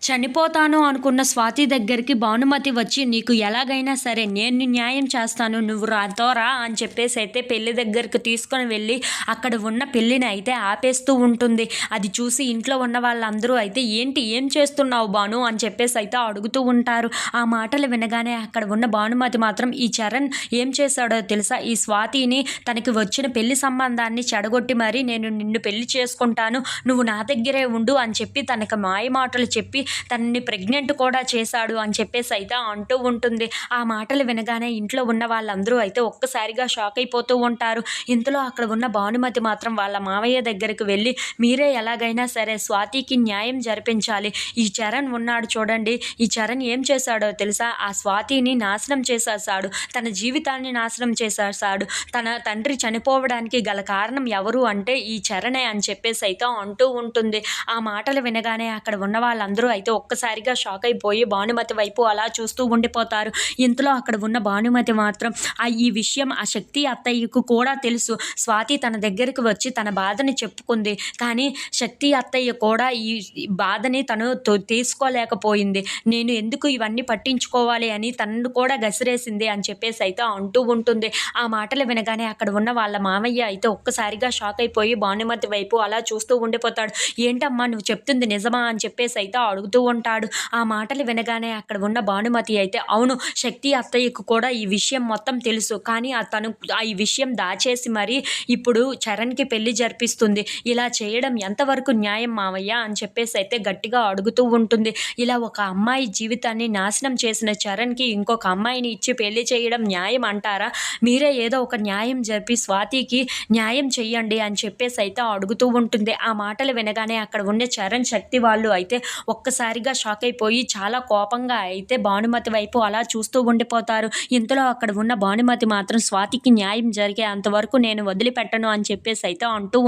చనిపోతాను అనుకున్న స్వాతి దగ్గరికి భానుమతి వచ్చి, "నీకు ఎలాగైనా సరే నేను న్యాయం చేస్తాను. నువ్వు రాతో రా" అని చెప్పేసైతే పెళ్లి దగ్గరికి తీసుకొని వెళ్ళి అక్కడ ఉన్న పెళ్ళిని అయితే ఆపేస్తూ ఉంటుంది. అది చూసి ఇంట్లో ఉన్న వాళ్ళందరూ అయితే, "ఏంటి ఏం చేస్తున్నావు భాను" అని చెప్పేసి అయితే అడుగుతూ ఉంటారు. ఆ మాటలు వినగానే అక్కడ ఉన్న భానుమతి మాత్రం, "ఈ చరణ్ ఏం చేశాడో తెలుసా? ఈ స్వాతిని తనకి వచ్చిన పెళ్లి సంబంధాన్ని చెడగొట్టి మరి నేను నిన్ను పెళ్లి చేసుకుంటాను. నువ్వు నా దగ్గరే ఉండు అని చెప్పి తనకు మాయ మాటలు చెప్పి తనని ప్రెగ్నెంట్ కూడా చేశాడు" అని చెప్పేసి అయితే అంటూ ఉంటుంది. ఆ మాటలు వినగానే ఇంట్లో ఉన్న వాళ్ళందరూ అయితే ఒక్కసారిగా షాక్ అయిపోతూ ఉంటారు. ఇంతలో అక్కడ ఉన్న భానుమతి మాత్రం వాళ్ళ మావయ్య దగ్గరికి వెళ్ళి, "మీరే ఎలాగైనా సరే స్వాతికి న్యాయం జరిపించాలి. ఈ చరణ్ ఉన్నాడు చూడండి, ఈ చరణ్ ఏం చేశాడో తెలుసా? ఆ స్వాతిని నాశనం చేసేసాడు. తన జీవితాన్ని నాశనం చేసేసాడు. తన తండ్రి చనిపోవడానికి గల కారణం ఎవరు అంటే ఈ చరణే" అని చెప్పేసి అయితే అంటూ ఉంటుంది. ఆ మాటలు వినగానే అక్కడ ఉన్న వాళ్ళందరూ అయితే ఒక్కసారిగా షాక్ అయిపోయి భానుమతి వైపు అలా చూస్తూ ఉండిపోతారు. ఇంతలో అక్కడ ఉన్న భానుమతి మాత్రం ఈ విషయం ఆ శక్తి అత్తయ్యకు కూడా తెలుసు. స్వాతి తన దగ్గరికి వచ్చి తన బాధని చెప్పుకుంది. కానీ శక్తి అత్తయ్య కూడా ఈ బాధని తను తీసుకోలేకపోయింది. "నేను ఎందుకు ఇవన్నీ పట్టించుకోవాలి" అని తనను కూడా గసిరేసింది అని చెప్పేసి అయితే అంటూ ఉంటుంది. ఆ మాటలు వినగానే అక్కడ ఉన్న వాళ్ళ మామయ్య అయితే ఒక్కసారిగా షాక్ అయిపోయి భానుమతి వైపు అలా చూస్తూ ఉండిపోతాడు. "ఏంటమ్మా నువ్వు చెప్తుంది నిజమా" అని చెప్పేసి అయితే అడుగుతూ ఉంటాడు. ఆ మాటలు వినగానే అక్కడ ఉన్న భానుమతి అయితే, "అవును, శక్తి అత్తయ్యకు కూడా ఈ విషయం మొత్తం తెలుసు. కానీ తను ఈ విషయం దాచేసి మరి ఇప్పుడు చరణ్‌కి పెళ్లి జరిపిస్తుంది. ఇలా చేయడం ఎంతవరకు న్యాయం మావయ్య" అని చెప్పేసి అయితే గట్టిగా అడుగుతూ ఉంటుంది. ఇలా ఒక అమ్మాయి జీవితాన్ని నాశనం చేసిన చరణ్‌కి ఇంకొక అమ్మాయిని ఇచ్చి పెళ్లి చేయడం న్యాయం అంటారా? మీరే ఏదో ఒక న్యాయం జరిపి స్వాతికి న్యాయం చెయ్యండి అని చెప్పేసి అయితే అడుగుతూ ఉంటుంది. ఆ మాటలు వినగానే అక్కడ ఉన్న చరణ్, శక్తి వాళ్ళు అయితే ఒక్కసారిగా షాక్ అయిపోయి చాలా కోపంగా అయితే భానుమతి వైపు అలా చూస్తూ ఉండిపోతారు. ఇంతలో అక్కడ ఉన్న భానుమతి మాత్రం, "స్వాతికి న్యాయం జరిగే అంతవరకు నేను వదిలిపెట్టను" అని చెప్పేసి అయితే అంటూ